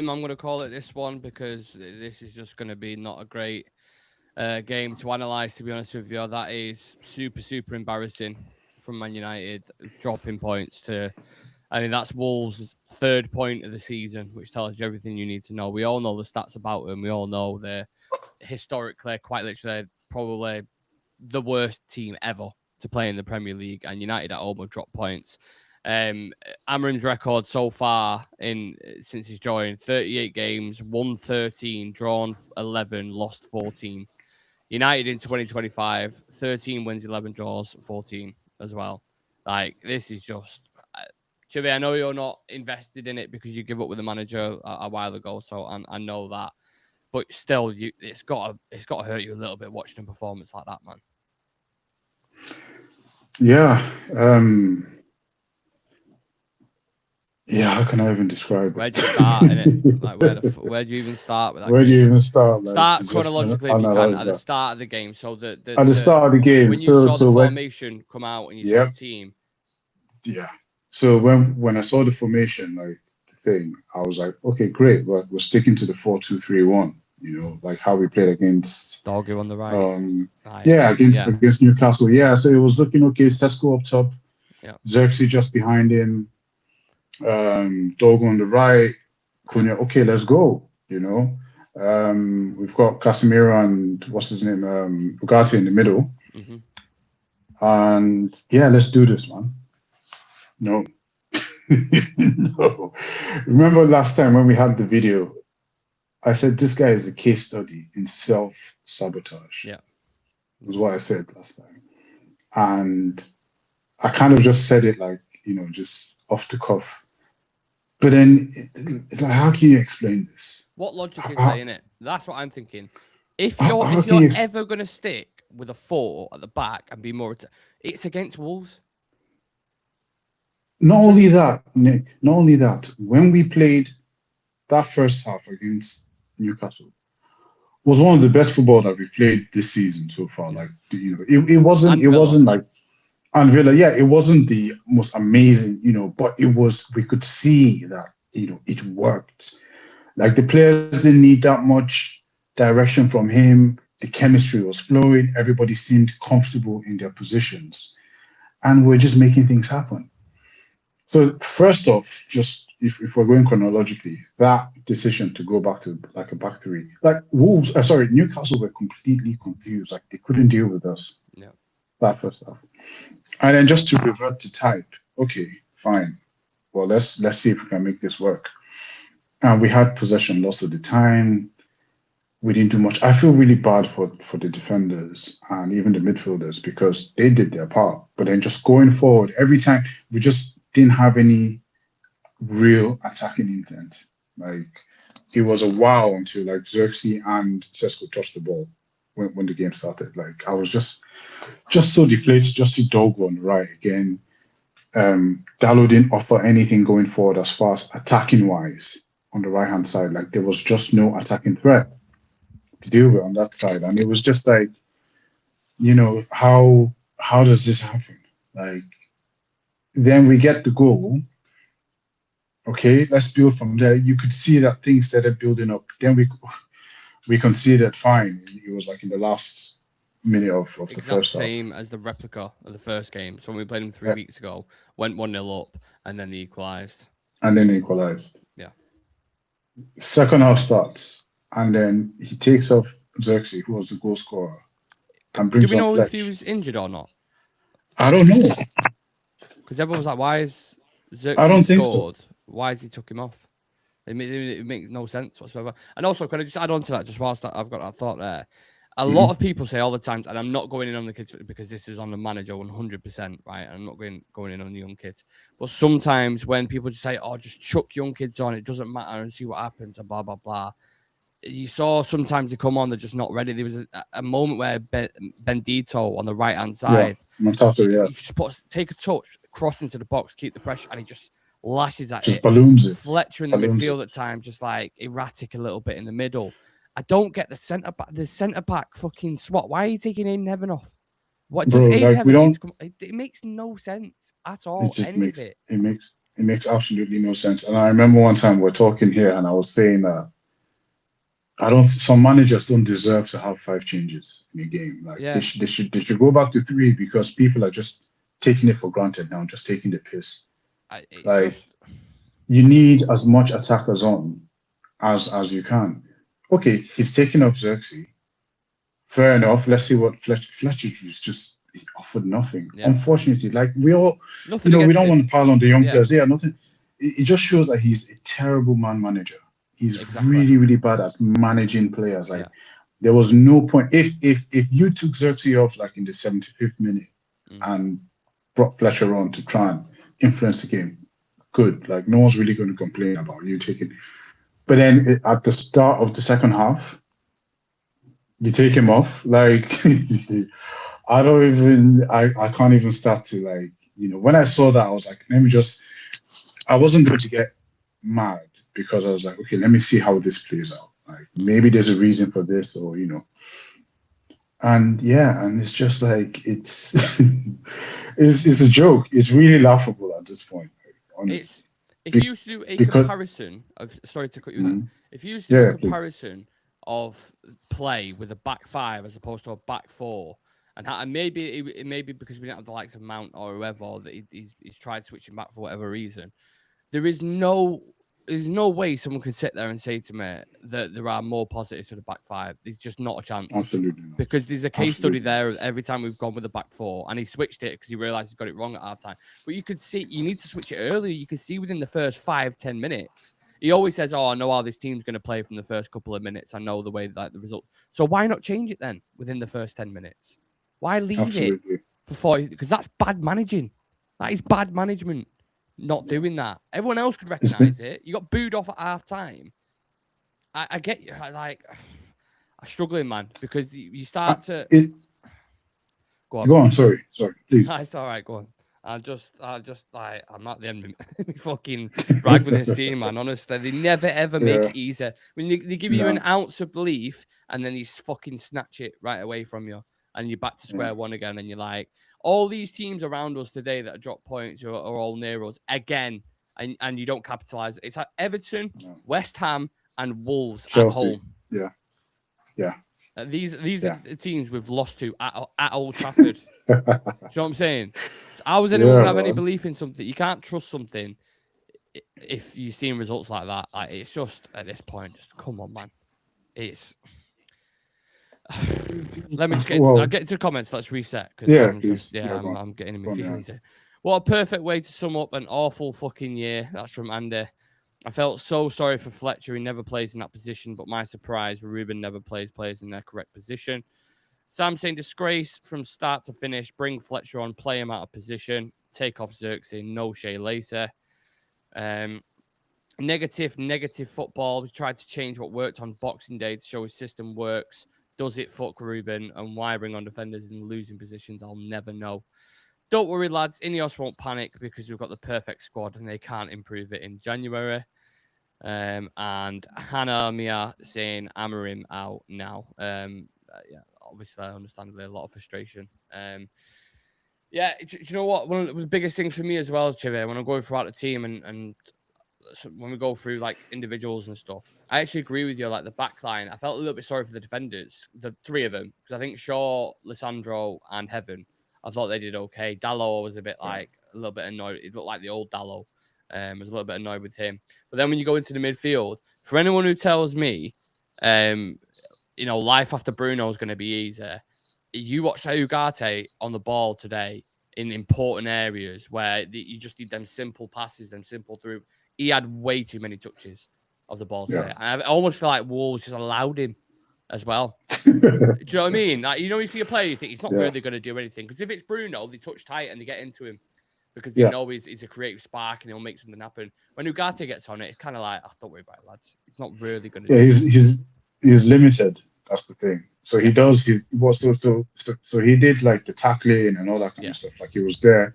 I'm going to call it this one because this is just going to be not a great game to analyse, to be honest with you. That is super, super embarrassing from Man United, dropping points to, I mean, that's Wolves' third point of the season, which tells you everything you need to know. We all know the stats about them. We all know they're historically, quite literally, probably the worst team ever to play in the Premier League, and United at home have dropped points. Amorim's record so far since he's joined: 38 games, won 13, drawn 11, lost 14. United in 2025, 13 wins, 11 draws, 14 as well. Like, this is just. Civir, I know you're not invested in it because you give up with the manager a while ago, so I know that. But still, it's got to hurt you a little bit watching a performance like that, man. Yeah. Yeah, how can I even describe Where it? do you start in it? Like, where do you even start with that Where do game, you man? even start? Like Start to just chronologically if you can analyze at the that start of the game. So at the start of the game. when you So saw the so when formation come out and you saw the yep, team, yeah. So when I saw the formation, like the thing, I was like, okay, great. But we're sticking to the 4-2-3-1. You know, like how we played against Doggo on the right. um Right. yeah Yeah. against Newcastle. Yeah, so it was looking okay. Sesko up top, Yeah. Xerxes just behind him, Dogo on the right, Yeah. Cunha. Okay, let's go. You know, we've got Casemiro and what's his name, Ugarte in the middle, Mm-hmm. and yeah, let's do this, man. No, no. Remember last time when we had the video, I said this guy is a case study in self sabotage. Yeah. Was what I said last time, and I kind of just said it like just off the cuff. But then, like, how can you explain this? What logic is there How, in it? That's what I'm thinking. how If can you're you? ever gonna stick with a four at the back and be more, it's against Wolves. Not Do you know only what that, Nick. Not only that. When we played that first half against Newcastle, was one of the best football that we played this season so far. I mean? Like it wasn't And Villa. like and Villa, yeah, it wasn't the most amazing, but it was. We could see that it worked. Like the players didn't need that much direction from him. The chemistry was flowing. Everybody seemed comfortable in their positions, and we're just making things happen. So first off, just if we're going chronologically, that decision to go back to like a back three, like Wolves, sorry, Newcastle were completely confused. Like they couldn't deal with us Yeah. that first half, and then just to revert to type. Okay, fine. Well, let's see if we can make this work. And we had possession lots of the time. We didn't do much. I feel really bad for the defenders and even the midfielders because they did their part. But then just going forward, every time we just didn't have any real attacking intent. Like it was a while until like Xerxes and Sesko touched the ball when the game started. Like I was just so deflated. Just see Dogo on the right again. Dallo didn't offer anything going forward as far as attacking wise on the right hand side. Like there was just no attacking threat to deal with on that side, and it was just like how does this happen? Like then we get the goal. Okay, let's build from there. You could see that things started building up. Then we conceded. Fine, it was like in the last minute of the Exact first half, same as the replica of the first game. So when we played them three yeah, weeks ago, went 1-0 up, and then they equalised. and then equalized. Yeah. Second half starts, and then he takes off Xerxes, who was the goal scorer, and Do brings we on know if he Fletch. was injured or not? I don't know. Because everyone was like, why is I Xerxes don't think so. scored? Why has he took him off? It makes no sense whatsoever. And also, can I just add on to that, just whilst I've got that thought there? A lot Mhm. of people say all the time, and I'm not going in on the kids because this is on the manager 100%, right? I'm not going in on the young kids. But sometimes when people just say, oh, just chuck young kids on, it doesn't matter and see what happens and blah, blah, blah. You saw sometimes they come on, they're just not ready. There was a moment where Bendito on the right hand Yeah, side, Montato, yeah, you just take a touch, cross into the box, keep the pressure, and he just lashes at just it. balloons it, Fletcher in the balloons it. midfield at times, just like erratic a little bit in the middle. I don't get the centre back. The centre back fucking swap. Why are you taking Aiden Heaven off? What does Bro, Aiden like we Heaven need don't. to come? It makes no sense at It all. just Any of makes it. it makes It makes absolutely no sense. And I remember one time we're talking here, and I was saying that some managers don't deserve to have 5 changes in a game. Like Yeah, they should go back to 3 because people are just taking it for granted now, just taking the piss. it's Like just you need as much attackers on as you can. Okay, he's taking up Xerxes. Fair enough. Let's see what Fletcher was just he offered nothing. yeah, Unfortunately, like we all, nothing we against don't him. want to pile on the young Yeah, players. Yeah, nothing. It just shows that he's a terrible man manager. He's exactly. really, really bad at managing players. Like Yeah. there was no point if you took Xerxes off like in the 75th minute Mm. and brought Fletcher on to try and influence the game, good. Like no one's really going to complain about you taking. But then at the start of the second half, you take him off. Like I can't even start to like, when I saw that, I was like, I wasn't going to get mad because I was like, okay, let me see how this plays out. Like maybe there's a reason for this or. And yeah, and it's just like, it's a joke. It's really laughable at this point, honestly. It's if Be- you used to do a because, comparison of sorry to cut you there. If you used to do a yeah, please. comparison of play with a back 5 as opposed to a back 4, and maybe it may be because we didn't have the likes of Mount or whoever, or that he's tried switching back for whatever reason. There's no way someone can sit there and say to me that there are more positives to the back 5. There's just not a chance. Absolutely not. Because there's a case study Absolutely. there every time we've gone with the back 4, and he switched it because he realized he got it wrong at halftime. But you could see, you need to switch it earlier. You could see within the first 5-10 minutes. He always says, "Oh, I know how this team's going to play from the first couple of minutes. I know the way that the result." So why not change it then within the first 10 minutes? Why leave Absolutely. it for 40? Because that's bad managing. That is bad management. Not doing that. Everyone else could recognize it. You got booed off at halftime. I get you. I'm struggling, man, because you start to go on. Go on. Sorry, please. It's all right. Go on. I'm at the end of me fucking brag with this team, man. Honestly, they never ever make it easier. When they give you an ounce of belief, and then you fucking snatch it right away from you, and you're back to square one again, and you're like, all these teams around us today that have dropped points are all near us again, and you don't capitalize. It's like Everton, West Ham, and Wolves Chelsea. at home. Yeah. These are the teams we've lost to at Old Trafford. Do you know what I'm saying? So how is anyone gonna have any belief in something? You can't trust something if you're seeing results like that. Like, it's just at this point, just come on, man. It's. Let me just get. I'll get to the comments. Let's reset because I'm getting in my feelings here. What a perfect way to sum up an awful fucking year. That's from Andy. I felt so sorry for Fletcher. He never plays in that position, but my surprise, Ruben never plays players in their correct position. Sam saying disgrace from start to finish. Bring Fletcher on, play him out of position. Take off Xerxes, no Shea later. Negative football. We tried to change what worked on Boxing Day to show his system works. Does it fuck Ruben? And why bring on defenders in losing positions? I'll never know. Don't worry, lads. Ineos won't panic because we've got the perfect squad and they can't improve it in January. And Hannah Mia saying Amorim out now. Obviously, understandably, a lot of frustration. Do you know what? One of the biggest things for me as well, Civir, when I'm going throughout the team and when we go through like individuals and stuff, I actually agree with you. Like the back line, I felt a little bit sorry for the defenders, the 3 of them, because I think Shaw, Lissandro, and Heaven, I thought they did okay. Dallo was a bit a little bit annoyed. It looked like the old Dallo. I was a little bit annoyed with him. But then when you go into the midfield, for anyone who tells me, life after Bruno is going to be easier, you watch Ugarte on the ball today in important areas where you just need them simple passes, them simple through. He had way too many touches of the ball today. And I almost feel like Wolves just allowed him as well. Do you know what I mean? Like, you see a player, you think he's not really going to do anything. Because if it's Bruno, they touch tight and they get into him because they know he's a creative spark and he'll make something happen. When Ugarte gets on it, it's kind of like, don't worry about it, lads. It's not really going to do he's limited. That's the thing. So he does. So he did like the tackling and all that kind of stuff. Like he was there.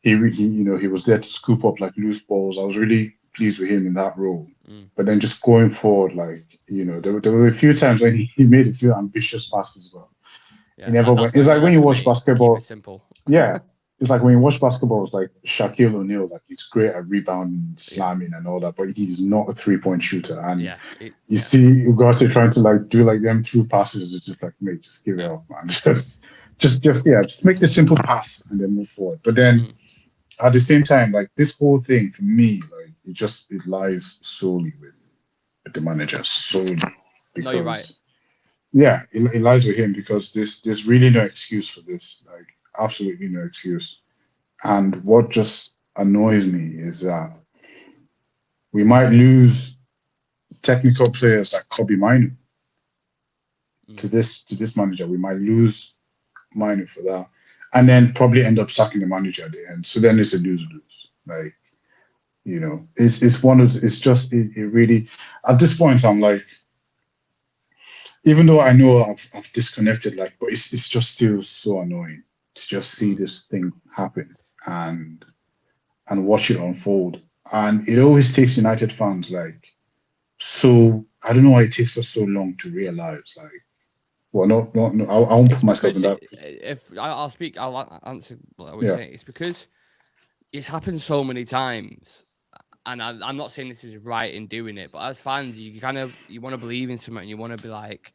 He was there to scoop up like loose balls. I was really pleased with him in that role. But then just going forward, like there were a few times when he made a few ambitious passes, but he never went. It's like when you watch basketball. Keep it simple. it's like when you watch basketball, it's like Shaquille O'Neal, like he's great at rebounding, Yeah, slamming, and all that, but he's not a 3-point shooter. And yeah, you see Ugarte trying to like do like them through passes. It's just like, mate, just give it yeah. up, man. Just make the simple pass and then move forward. But then Mm. at the same time, like this whole thing for me, like it lies solely with the manager solely No, you're right. because yeah, it lies with him because there's really no excuse for this, like absolutely no excuse. And what just annoys me is that we might lose technical players like Kobe Minu Mm. to this manager. We might lose Minu for that, and then probably end up sacking the manager at the end. So then it's a lose lose. Like it's one of it's just it really at this point I'm like, even though I know I've disconnected, like, but it's just still so annoying to just see Mm. this thing happen and watch it unfold. And it always takes United fans like so I don't know why it takes us so long to realize like well no I won't It's put myself in because that if I'll speak, answer what you're yeah saying. It's because it's happened so many times, and I'm not saying this is right in doing it, but as fans, you kind of you want to believe in something, and you want to be like,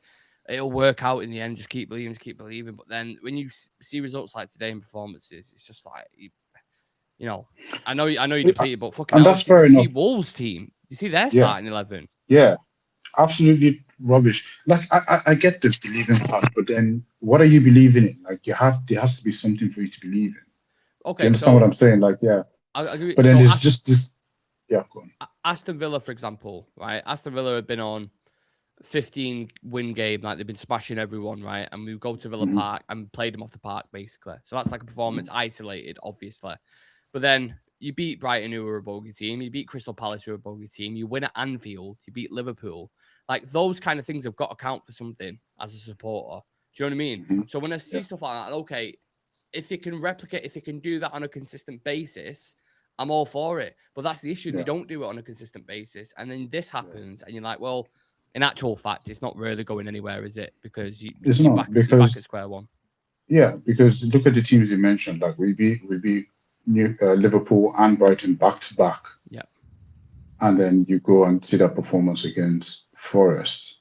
it'll work out in the end. Just keep believing, just keep believing. But then when you see results like today in performances, it's just like you know, I know you It- depleted, but fucking and hell, that's fair you see enough Wolves team, you see their yeah starting 11. yeah absolutely rubbish. Like I get the believing part, but then what are you believing in? Like there has to be something for you to believe in. Do you Okay, understand what so I'm saying? Like yeah, I agree. but then So there's just this yeah go on. Aston Villa, for example, right? Aston Villa have been on 15 win game, like they've been smashing everyone, right? And we go to Villa Mhm, Park and played them off the park, basically. So that's like a performance isolated, obviously. But then you beat Brighton, who were a bogey team. You beat Crystal Palace, who were a bogey team. You win at Anfield. You beat Liverpool. Like those kind of things have got to count for something as a supporter. Do you know what I mean? mhm, So when I see yeah, stuff like that, okay, if they can replicate, if they can do that on a consistent basis, I'm all for it. But that's the issue. They yeah, don't do it on a consistent basis. And then this yeah. happens, and you're like, well, in actual fact, it's not really going anywhere, is it? Because It's not you're back because at square one. yeah, because look at the teams you mentioned. Like we beat Liverpool and Brighton back to back, Yeah. and then you go and see that performance against Forest,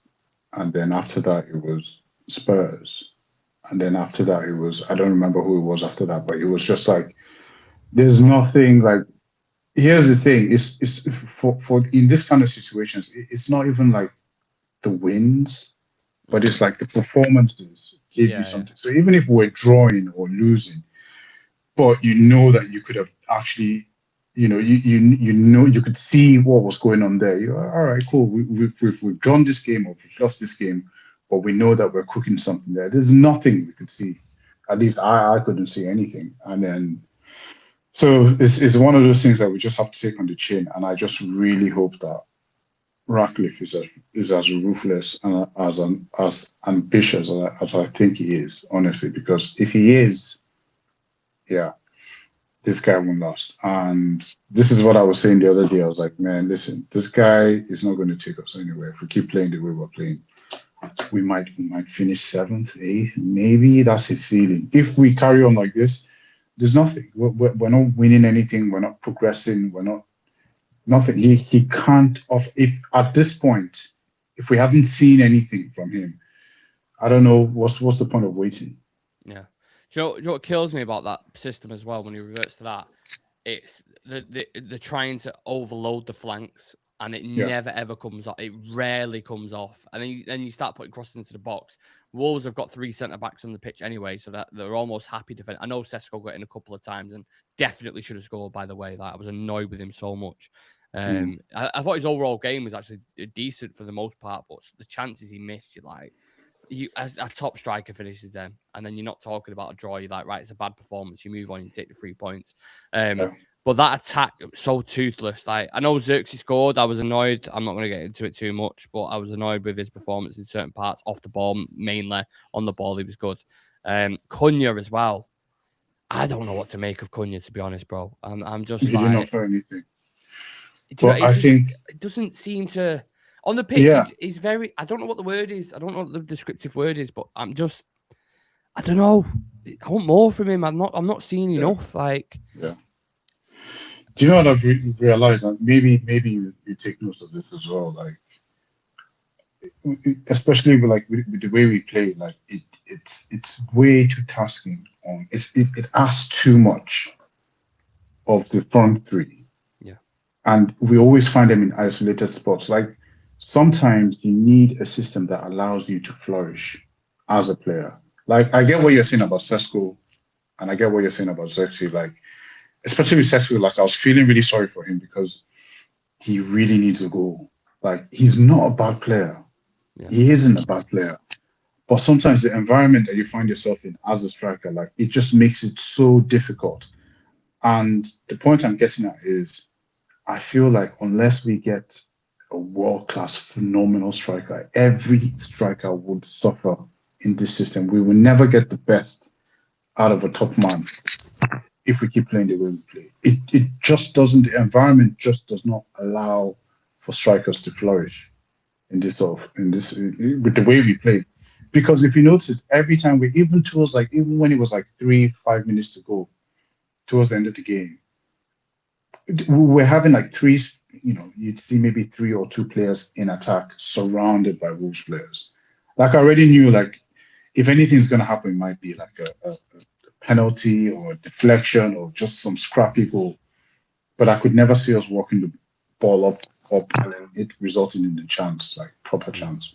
and then after that it was Spurs, and then after that it was I don't remember who it was after that, but it was just like there's nothing like. Here's the thing: it's for in this kind of situations, it's not even like the wins, but Mm. it's like the performances give you Yeah, yeah. something. So even if we're drawing or losing, but you know that you could have actually, you know you could see what was going on there. You're all right, cool. We've drawn this game or we've lost this game, but we know that we're cooking something there. There's nothing we could see. At least I couldn't see anything. And then so it's one of those things that we just have to take on the chin. And I just really hope that Ratcliffe is as ruthless and as ambitious as I think he is, honestly. Because if he is, yeah, this guy won't last. And this is what I was saying the other day. I was like, man, listen, this guy is not going to take us anywhere. If we keep playing the way we're playing, we might finish seventh, eighth, maybe that's his ceiling. If we carry on like this, there's nothing. We're not winning anything. We're not progressing. We're not nothing. He can't off if at this point, if we haven't seen anything from him, I don't know what's the point of waiting. Yeah. Do you know what kills me about that system as well when he reverts to that? It's the trying to overload the flanks and it Yeah. never ever comes off. It rarely comes off. And then you start putting crosses into the box. Wolves have got 3 centre backs on the pitch anyway, so that they're almost happy to defend. I know Sesko got in a couple of times and definitely should have scored, by the way. Like, I was annoyed with him so much. Mm. I thought his overall game was actually decent for the most part, but the chances he missed, you're like, you as a top striker finishes them, and then you're not talking about a draw. You're like, right, it's a bad performance. You move on, you take the 3 points. Yeah. But that attack was so toothless. Like, I know Xerxes scored. I was annoyed. I'm not going to get into it too much, but I was annoyed with his performance in certain parts off the ball, mainly on the ball. He was good. Cunha as well. I don't know what to make of Cunha, to be honest, bro. I'm He just did not like, for anything. do you know, But I think it doesn't seem to on the pitch. yeah, He's very. I don't know what the word is. I don't know what the descriptive word is, but I don't know. I want more from him. I'm not seeing enough. Like, yeah. Do you know what I've realized? And maybe you take notes of this as well. Like, especially with the way we play, like it's way too tasking. It asks too much of the front three, yeah, and we always find them in isolated spots. Like sometimes you need a system that allows you to flourish as a player. Like I get what you're saying about Sesko, and I get what you're saying about Xerxes. Like especially with Sesko, like I was feeling really sorry for him because he really needs a goal. Like he's not a bad player. yeah, He isn't a bad player. But sometimes the environment that you find yourself in as a striker, like it just makes it so difficult. And the point I'm getting at is I feel like unless we get a world class, phenomenal striker, every striker would suffer in this system. We will never get the best out of a top man if we keep playing the way we play. It just doesn't, the environment just does not allow for strikers to flourish with the way we play. Because if you notice, every time even when it was like 3, 5 minutes to go towards the end of the game, we're having like three, you'd see maybe 3 or 2 players in attack surrounded by Wolves players. Like I already knew, like if anything's gonna happen, it might be like a penalty or a deflection or just some scrappy goal. But I could never see us walking the ball up and then it resulting in the chance, like proper chance.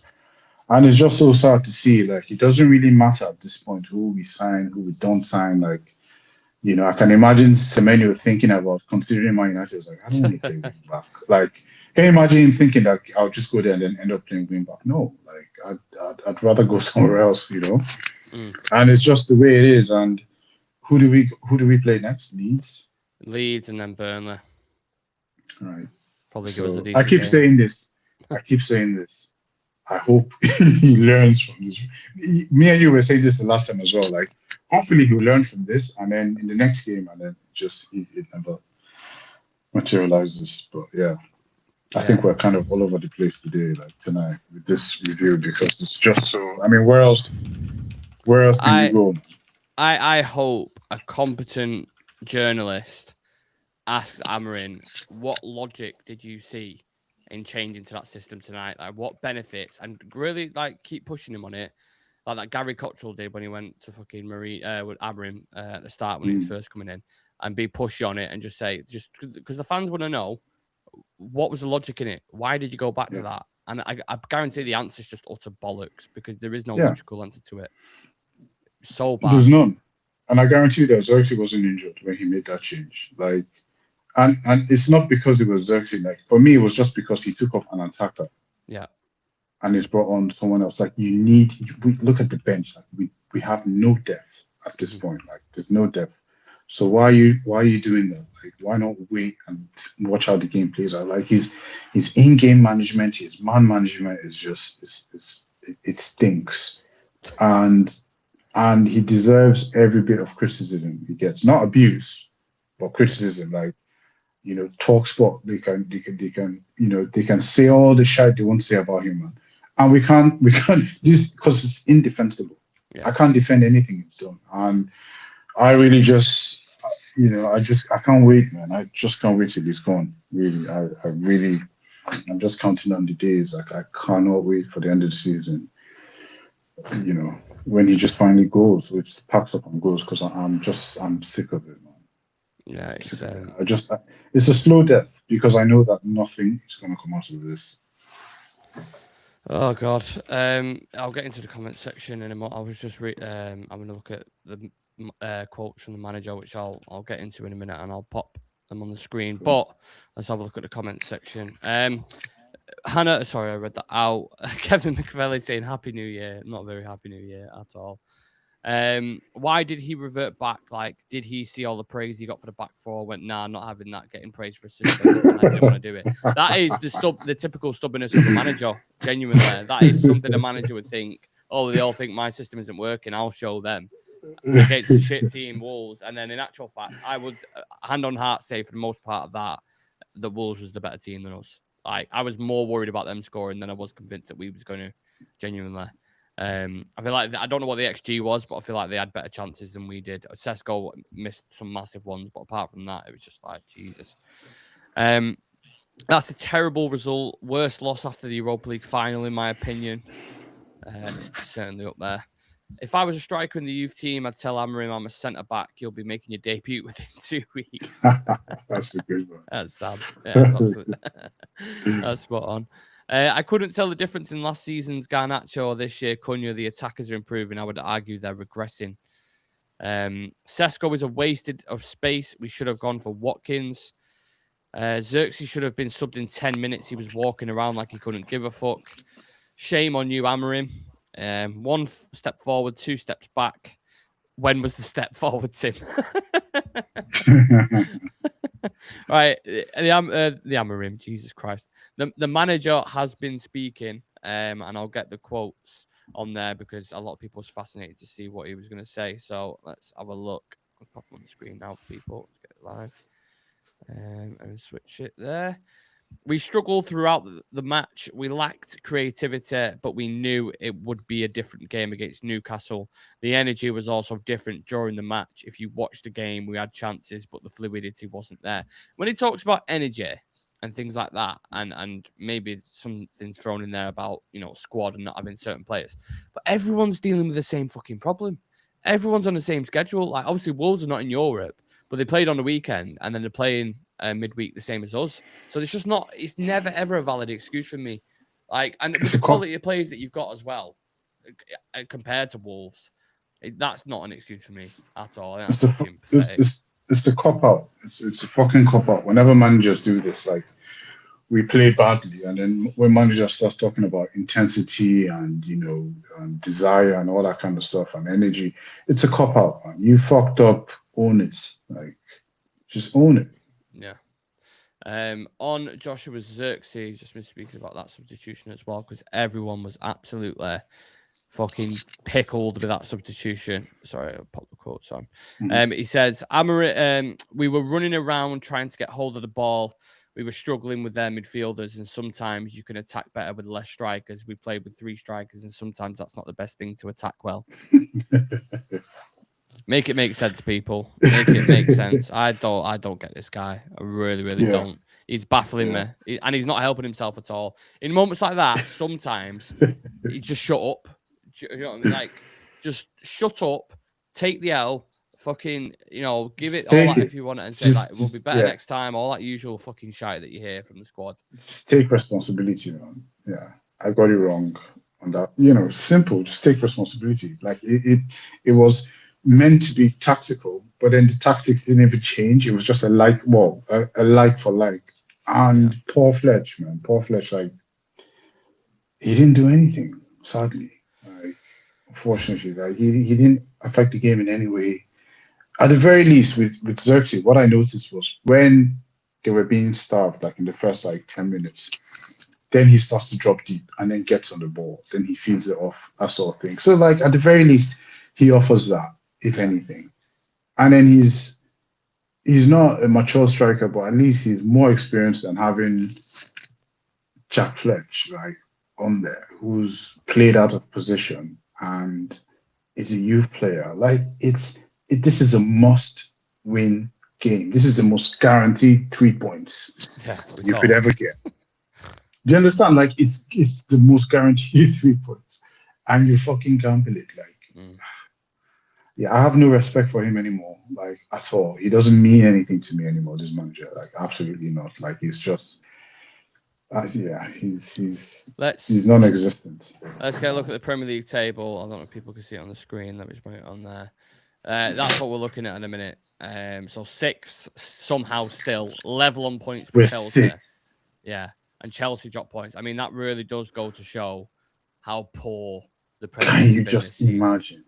And it's just so sad to see, like, it doesn't really matter at this point who we sign, who we don't sign. Like, I can imagine Semenyo thinking about considering Man United. Like, I don't want to play wing back. Like, can you imagine him thinking that I'll just go there and then end up playing wing back? No, like, I'd rather go somewhere else. mm. And it's just the way it is. And who do we play next? Leeds? Leeds and then Burnley. All right. Probably give us a So I decent keep game. saying this. I hope he learns from this. Me and you were saying this the last time as well. Like, hopefully he'll learn from this, and then in the next game, and then just it never materializes. But yeah, I think Yeah. we're kind of all over the place today, like tonight with this review, because it's just so. I mean, where else can you go? I hope a competent journalist asks Amorim, what logic did you see in changing to that system tonight? Like, what benefits? And really, like, keep pushing him on it, like that Gary Cottrell did when he went to fucking with Amorim at the start when he was first coming in, and be pushy on it and just say, just because the fans want to know what was the logic in it. Why did you go back to that? And I guarantee the answer is just utter bollocks because there is no Yeah, logical answer to it. So there's bad. none, and I guarantee you that Xerxes wasn't injured when he made that change. Like, and it's not because it was Xerxes. Like for me, it was just because he took off an attacker. Yeah. And he's brought on someone else. Like we look at the bench. Like we have no depth at this point. Like there's no depth. So why are you doing that? Like why not wait and watch how the game plays out? Like his in-game management, his man management is just it stinks, and he deserves every bit of criticism he gets. Not abuse, but criticism. Like talk sport. They can say all the shit they want to say about him, man. And we can't this because it's indefensible. Yeah. I can't defend anything he's done. And I really just I can't wait, man. I just can't wait till he's gone. Really. I'm just counting on the days. Like I cannot wait for the end of the season. When he just finally goes, which packs up and goes, because I'm sick of it, man. Yeah, it's It's a slow death because I know that nothing is going to come out of this. oh god. I'll get into the comments section in a moment. I was just I'm gonna look at the quotes from the manager, which I'll get into in a minute, and I'll pop them on the screen. But let's have a look at the comments section. Hannah, sorry, I read that out. Kevin McVelly saying Happy New Year. Not very Happy New Year at all. Why did he revert back? Like, did he see all the praise he got for the back four? Went, nah, I'm not having that. Getting praise for a system, and I didn't want to do it. That is the typical stubbornness of a manager. Genuinely, that is something a manager would think. Oh, they all think my system isn't working. I'll show them against the shit team Wolves. And then, in actual fact, I would hand on heart say for the most part of that, the Wolves was the better team than us. Like, I was more worried about them scoring than I was convinced that we was going to genuinely. I feel like I don't know what the XG was, but I feel like they had better chances than we did. Sesko missed some massive ones, but apart from that, it was just like Jesus. That's a terrible result. Worst loss after the Europa League final, in my opinion. It's certainly up there. If I was a striker in the youth team, I'd tell Amorim I'm a centre back. You'll be making your debut within 2 weeks. That's a good one. That's sad. Yeah, that's spot on. I couldn't tell the difference in last season's Garnacho or this year Cunha. The attackers are improving. I would argue they're regressing. Sesko is a wasted of space. We should have gone for Watkins. Xerxes should have been subbed in 10 minutes. He was walking around like he couldn't give a fuck. Shame on you, Amorim. 1 step forward, 2 steps back. When was the step forward, Tim? Right, the Amorim, Jesus Christ. The manager has been speaking, and I'll get the quotes on there because a lot of people was fascinated to see what he was going to say. So let's have a look. Let's pop on the screen now for people. Let's get it live. And switch it there. We struggled throughout the match. We lacked creativity, but we knew it would be a different game against Newcastle. The energy was also different during the match. If you watched the game, we had chances, but the fluidity wasn't there. When he talks about energy and things like that, and maybe something's thrown in there about, squad and not having certain players, but everyone's dealing with the same fucking problem. Everyone's on the same schedule. Like, obviously, Wolves are not in Europe, but they played on the weekend, and then they're playing midweek the same as us. So it's never ever a valid excuse for me. Like, and with the quality of players that you've got as well, compared to Wolves, that's not an excuse for me at all. It's the cop out. It's a fucking cop out. Whenever managers do this, like, we play badly, and then when manager starts talking about intensity and desire and all that kind of stuff and energy, it's a cop out, man. You fucked up, own it. Like, just own it. Yeah. On Joshua Xerxes, just been speaking about that substitution as well, because everyone was absolutely fucking pickled with that substitution. Sorry, I'll pop the quotes on. He says, we were running around trying to get hold of the ball. We were struggling with their midfielders, and sometimes you can attack better with less strikers. We played with 3 strikers, and sometimes that's not the best thing to attack well. Make it make sense, people. Make it make sense. I don't get this guy. I really don't. He's baffling me, and he's not helping himself at all. In moments like that, sometimes he just shut up. You know what I mean? Like, just shut up, take the L, fucking, give it all that if you want it, and say like, we'll be better next time. All that usual fucking shite that you hear from the squad. Just take responsibility, man. Yeah, I got it wrong on that. Simple. Just take responsibility. Like, it was meant to be tactical, but then the tactics didn't even change. It was just a like for like. And poor Fletch, man. Poor Fletch, like, he didn't do anything, sadly. Like, unfortunately, like, he didn't affect the game in any way. At the very least, with Xerxes, what I noticed was when they were being starved, like in the first 10 minutes, then he starts to drop deep and then gets on the ball. Then he feeds it off, that sort of thing. So, like, at the very least, he offers that, if anything. And then he's not a mature striker, but at least he's more experienced than having Jack Fletch, like, on there, who's played out of position and is a youth player. Like, this is a must-win game. This is the most guaranteed 3 points you could ever get. Do you understand? Like, it's the most guaranteed 3 points, and you fucking gamble it. Like, yeah, I have no respect for him anymore, like, at all. He doesn't mean anything to me anymore, this manager. Like, absolutely not. Like, he's just, he's non-existent. Let's get a look at the Premier League table. I don't know if people can see it on the screen. Let me just bring it on there. That's what we're looking at in a minute. So 6th, somehow still level on points with Chelsea. Yeah, and Chelsea drop points. I mean, that really does go to show how poor the Premier League Can you just imagine?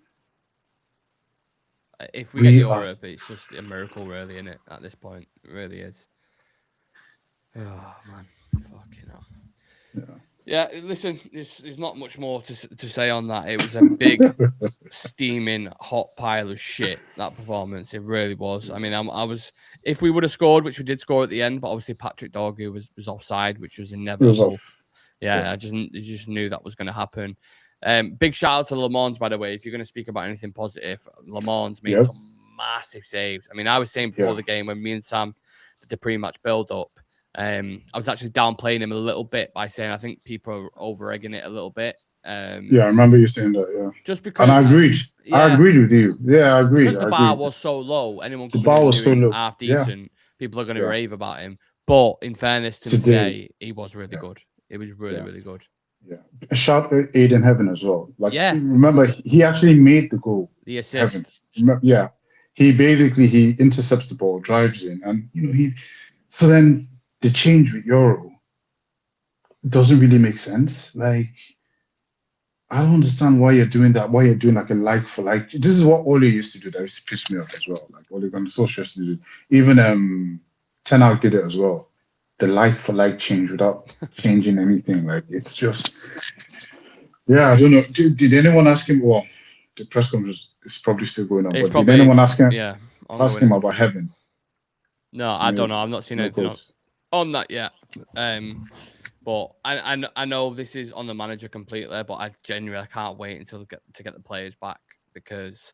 If we get Europe, it's just a miracle, really, isn't it? At this point, it really is. Oh man, fucking hell. Yeah, listen, there's not much more to say on that. It was a big, steaming, hot pile of shit, that performance. It really was. I mean, I was, if we would have scored, which we did score at the end, but obviously Patrick Dorgu was offside, which was inevitable I just knew that was going to happen. Big shout out to Le Mans, by the way. If you're going to speak about anything positive, Le Mans made some massive saves. I mean, I was saying before the game when me and Sam did the pre-match build-up, I was actually downplaying him a little bit by saying I think people are over-egging it a little bit. I remember you saying that. Yeah, just because, and I agreed. I agreed with you. Yeah, I agreed. Because the bar was so low, anyone could be doing half decent. People are going to rave about him. But in fairness to him today, he was really good. It was really good. Yeah, a shout out Aiden Heaven as well. Like, remember, he actually made the goal. The assist. Heaven. Yeah, he intercepts the ball, drives in, and So then the change with Euro doesn't really make sense. Like, I don't understand why you're doing that. Why you're doing like a like for like. This is what Ole used to do. That used to piss me off as well. Like Ole got so stressed to do. Even Ten Hag did it as well. The like for like change without changing anything. Like, it's just, I don't know. Did anyone ask him? Well, the press conference is probably still going on. But did anyone ask him? Yeah, ask him about Heaven? No, I don't know. I've not seen anything on that yet. But I know this is on the manager completely, but I genuinely can't wait until to get the players back, because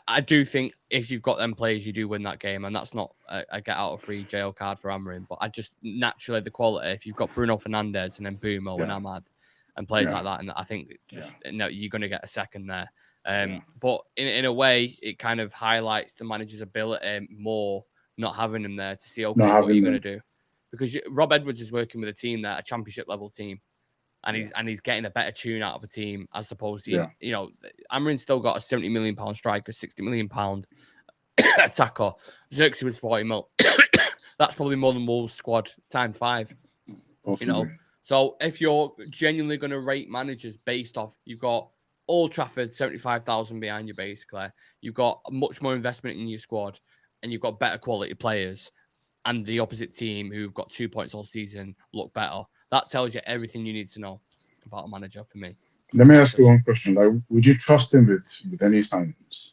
I do think if you've got them players, you do win that game, and that's not a get out of free jail card for Amorim. But I just naturally the quality. If you've got Bruno Fernandes and then Bumo and Ahmad and players like that, and I think you're going to get a second there. But in a way, it kind of highlights the manager's ability more not having him there to see what are you going to do. Because Rob Edwards is working with a team there, a championship level team, and he's getting a better tune out of a team as opposed to Amorim's still got a £70 million striker, £60 million attacker. Xerxes was 40 mil. That's probably more than Wolves' squad times 5. So if you're genuinely going to rate managers based off, you've got Old Trafford 75,000 behind you basically. You've got much more investment in your squad, and you've got better quality players. And the opposite team, who've got 2 points all season, look better. That tells you everything you need to know about a manager for me. Let me ask you one question. Like, would you trust him with any signings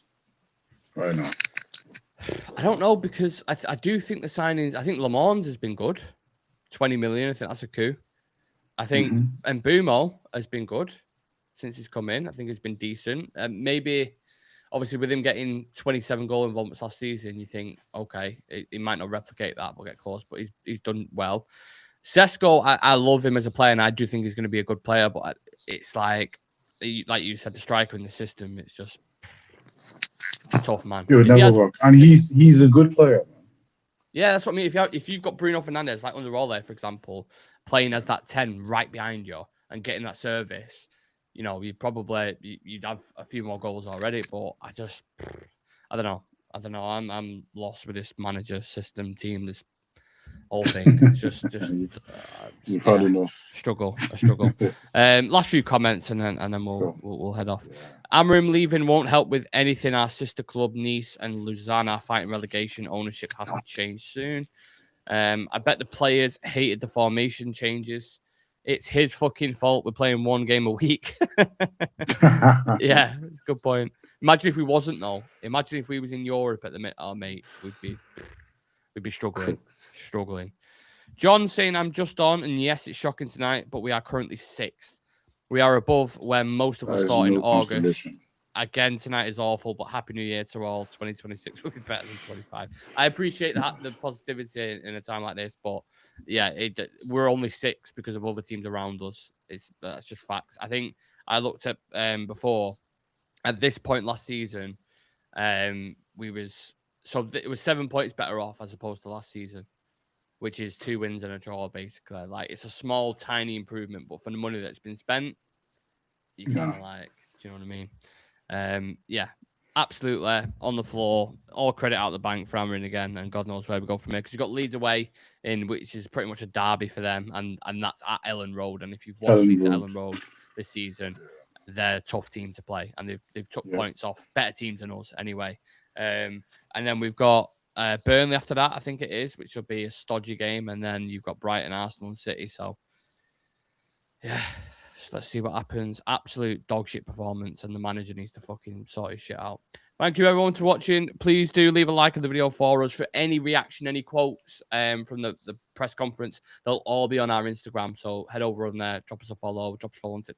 right now? I don't know, because I do think the signings. I think Le Mans has been good, 20 million. I think that's a coup. I think and Bumo has been good since he's come in. I think he's been decent. Maybe. Obviously, with him getting 27 goal involvements last season, you think, okay, he might not replicate that, but get close. But he's done well. Sesko, I love him as a player, and I do think he's going to be a good player. But it's like you said, the striker in the system, it's just tough, man. It would never work. And he's a good player. Yeah, that's what I mean. If you've got Bruno Fernandes, like under Ole, for example, playing as that 10 right behind you and getting that service, you'd have a few more goals already. But I don't know. I'm lost with this manager system team, this whole thing. It's just you've had enough. A struggle. Last few comments and then we'll head off. Amorim leaving won't help with anything. Our sister club Nice and Lausanne are fighting relegation. Ownership has to change soon. I bet the players hated the formation changes. It's his fucking fault. We're playing one game a week. Yeah, it's a good point. Imagine if we wasn't, though. Imagine if we was in Europe at the minute. Oh, mate, we'd be struggling. John saying, I'm just on, and yes, it's shocking tonight, but we are currently 6th. We are above where most of us thought in August. Again, tonight is awful, but Happy New Year to all. 2026 will be better than 25. I appreciate the positivity in a time like this, but yeah, we're only 6 because of other teams around us. That's just facts. I think I looked at before, at this point last season, it was 7 points better off as opposed to last season, which is 2 wins and a draw, basically. Like, it's a small, tiny improvement, but for the money that's been spent, you kind of do you know what I mean? Yeah, absolutely on the floor. All credit out the bank for Amorim again, and God knows where we go from here, because you've got Leeds away which is pretty much a derby for them, and that's at Ellen Road. And if you've watched Leeds at Ellen Road this season, they're a tough team to play, and they've took points off better teams than us anyway. And then we've got Burnley after that, I think it is, which will be a stodgy game, and then you've got Brighton, Arsenal, and City. So yeah, let's see what happens. Absolute dog shit performance, and the manager needs to fucking sort his shit out. Thank you everyone for watching. Please do leave a like on the video for us. For any reaction, any quotes from the press conference, they'll all be on our Instagram. So head over on there, drop us a follow on TikTok.